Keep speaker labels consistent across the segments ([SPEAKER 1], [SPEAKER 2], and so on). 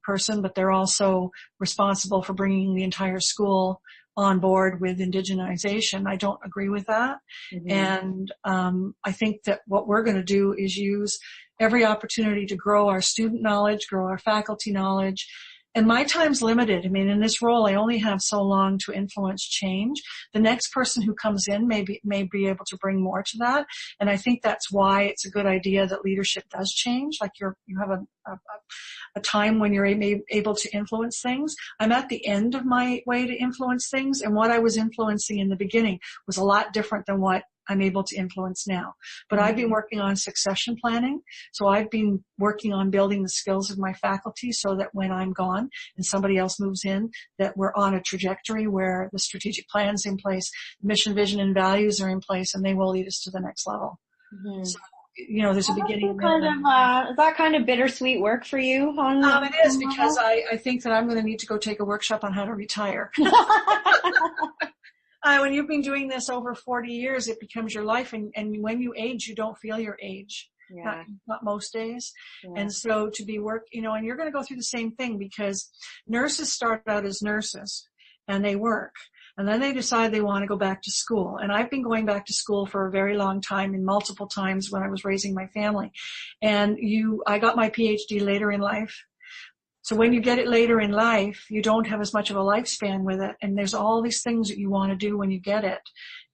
[SPEAKER 1] person, but they're also responsible for bringing the entire school on board with indigenization. I don't agree with that. Mm-hmm. And I think that what we're going to do is use every opportunity to grow our student knowledge, grow our faculty knowledge. And my time's limited. I mean, in this role, I only have so long to influence change. The next person who comes in may be able to bring more to that. And I think that's why it's a good idea that leadership does change. Like you have a time when you're able to influence things. I'm at the end of my way to influence things. And what I was influencing in the beginning was a lot different than what I'm able to influence now. But I've been working on succession planning. So I've been working on building the skills of my faculty so that when I'm gone and somebody else moves in, that we're on a trajectory where the strategic plan's in place, mission, vision, and values are in place, and they will lead us to the next level. Mm-hmm. So, there's a beginning.
[SPEAKER 2] Is that kind of bittersweet work for you?
[SPEAKER 1] It is, because I think that I'm going to need to go take a workshop on how to retire. When you've been doing this over 40 years, it becomes your life. And when you age, you don't feel your age. Yeah. Not most days. Yeah. And so to be and you're going to go through the same thing, because nurses start out as nurses and they work. And then they decide they want to go back to school. And I've been going back to school for a very long time, and multiple times when I was raising my family. And I got my PhD later in life. So when you get it later in life, you don't have as much of a lifespan with it. And there's all these things that you want to do when you get it.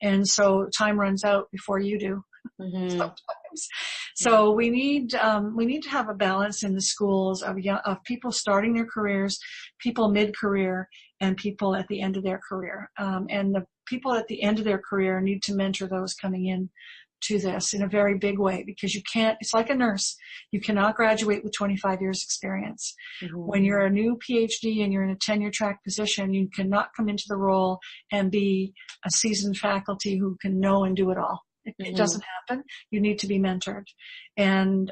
[SPEAKER 1] And so time runs out before you do. Mm-hmm. Sometimes. So we need to have a balance in the schools of people starting their careers, people mid-career, and people at the end of their career. And the people at the end of their career need to mentor those coming in to this in a very big way, because it's like a nurse. You cannot graduate with 25 years experience. Mm-hmm. When you're a new PhD and you're in a tenure track position, you cannot come into the role and be a seasoned faculty who can know and do it all. It doesn't happen. You need to be mentored. And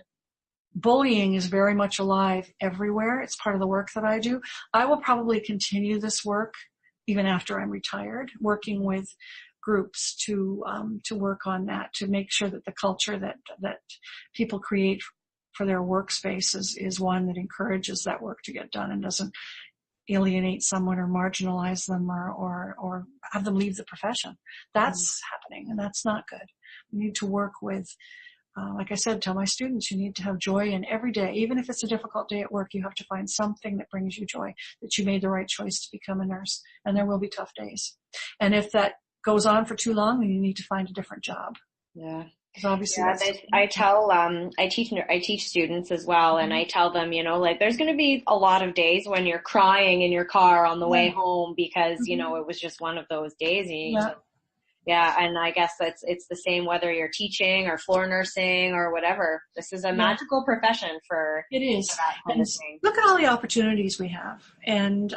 [SPEAKER 1] bullying is very much alive everywhere. It's part of the work that I do. I will probably continue this work even after I'm retired, working with groups to work on that, to make sure that the culture that people create for their workspaces is one that encourages that work to get done and doesn't alienate someone or marginalize them or have them leave the profession. That's happening, and that's not good. We need to work with, like I said, tell my students, you need to have joy in every day. Even if it's a difficult day at work, you have to find something that brings you joy, that you made the right choice to become a nurse. And there will be tough days. And if that goes on for too long, then you need to find a different job.
[SPEAKER 2] Yeah.
[SPEAKER 1] Obviously,
[SPEAKER 2] I teach students as well, and I tell them, there's going to be a lot of days when you're crying in your car on the way home because, it was just one of those days. And I guess it's the same whether you're teaching or floor nursing or whatever. This is a magical profession for
[SPEAKER 1] it is.
[SPEAKER 2] That kind of thing.
[SPEAKER 1] Look at all the opportunities we have. And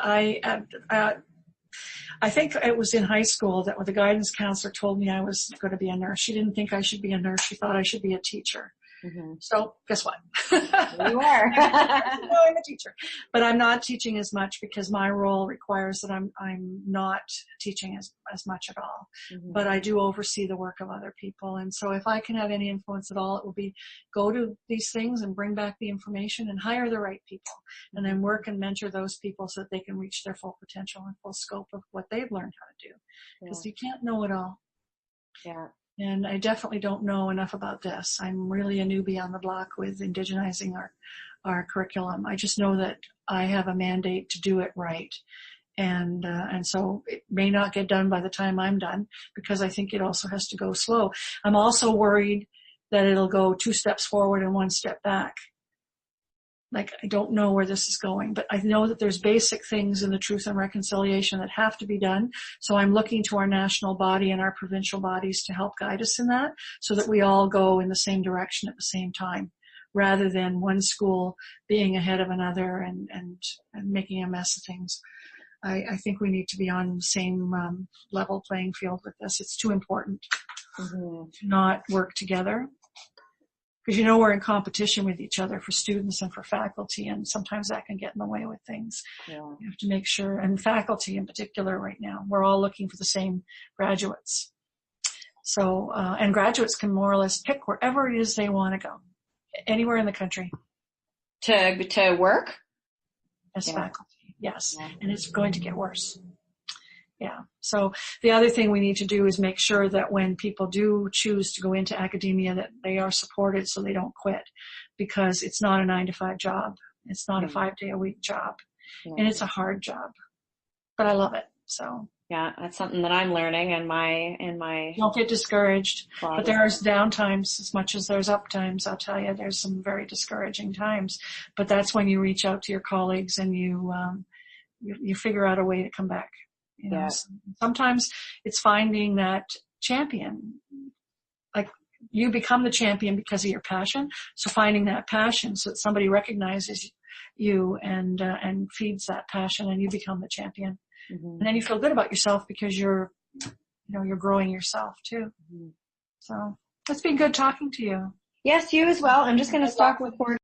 [SPEAKER 1] I think it was in high school that when the guidance counselor told me I was going to be a nurse, she didn't think I should be a nurse. She thought I should be a teacher. Mm-hmm. So guess what?
[SPEAKER 2] You are.
[SPEAKER 1] No, I'm a teacher, but I'm not teaching as much because my role requires that I'm not teaching as much at all. Mm-hmm. But I do oversee the work of other people, and so if I can have any influence at all, it will be go to these things and bring back the information and hire the right people, and then work and mentor those people so that they can reach their full potential and full scope of what they've learned how to do. Because you can't know it all.
[SPEAKER 2] Yeah.
[SPEAKER 1] And I definitely don't know enough about this. I'm really a newbie on the block with indigenizing our curriculum. I just know that I have a mandate to do it right. And so it may not get done by the time I'm done, because I think it also has to go slow. I'm also worried that it'll go 2 steps forward and 1 step back. Like, I don't know where this is going, but I know that there's basic things in the Truth and Reconciliation that have to be done. So I'm looking to our national body and our provincial bodies to help guide us in that, so that we all go in the same direction at the same time, rather than one school being ahead of another and making a mess of things. I think we need to be on the same level playing field with this. It's too important to not work together. Because we're in competition with each other for students and for faculty, and sometimes that can get in the way with things. Yeah. You have to make sure, and faculty in particular right now, we're all looking for the same graduates. So, and graduates can more or less pick wherever it is they want to go, anywhere in the country.
[SPEAKER 2] To work?
[SPEAKER 1] as faculty. Yes. And it's going to get worse. Yeah. So the other thing we need to do is make sure that when people do choose to go into academia, that they are supported so they don't quit, because it's not a 9-to-5 job. It's not a 5-day-a-week job, and it's a hard job, but I love it. So
[SPEAKER 2] yeah, that's something that I'm learning in my.
[SPEAKER 1] Don't get discouraged, but there's down times as much as there's up times. I'll tell you, there's some very discouraging times, but that's when you reach out to your colleagues and you figure out a way to come back. You know, sometimes it's finding that champion, like you become the champion because of your passion. So finding that passion so that somebody recognizes you and feeds that passion, and you become the champion. And then you feel good about yourself because you're growing yourself too. So it's been good talking to you.
[SPEAKER 2] Yes, you as well. I'm just going to stop recording.